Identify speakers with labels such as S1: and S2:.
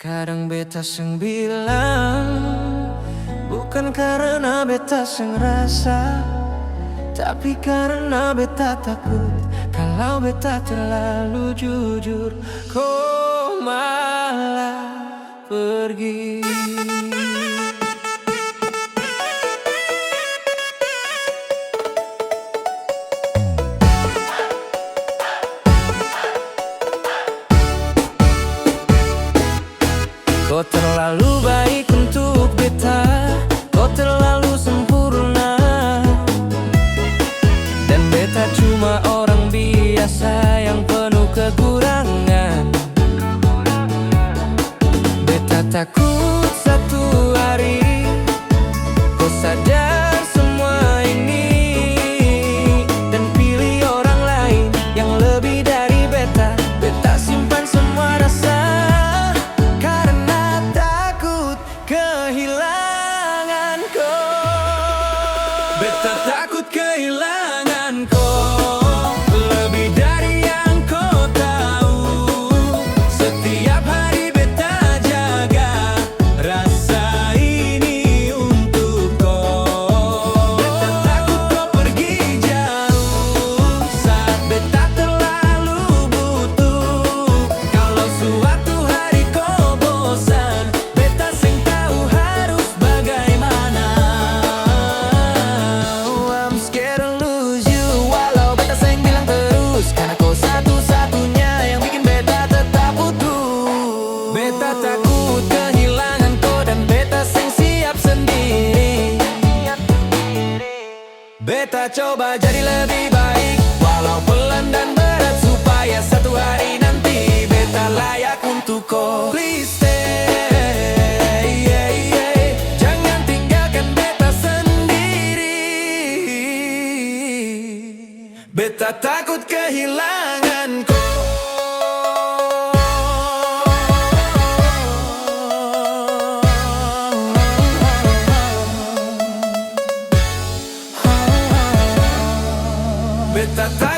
S1: Kadang beta seng bilang, bukan karena beta seng rasa, tapi karena beta takut kalau beta terlalu jujur, kau malah pergi. Kau terlalu baik untuk beta, kau terlalu sempurna, dan beta cuma orang biasa yang penuh kekurangan. Beta takut satu hari kau sadar semua ini dan pilih orang lain yang lebih dari beta. Beta simpan semua rasa kehilangan kau. Beta takut kehilangan kau, lebih dari yang kau tahu. Setiap hari beta jaga rasa ini untuk kau. Beta takut kau pergi jauh saat beta terlalu butuh. Kalau suatu hari kau bosan, karena kau satu-satunya yang bikin beta tetap utuh. Beta takut kehilangan kau dan beta seng siap sendiri. Beta coba jadi lebih baik, walau pelan dan berat, supaya satu hari nanti beta layak untuk kau. Please stay, jangan tinggalkan beta sendiri. Beta takut kehilangan kau. Beta takut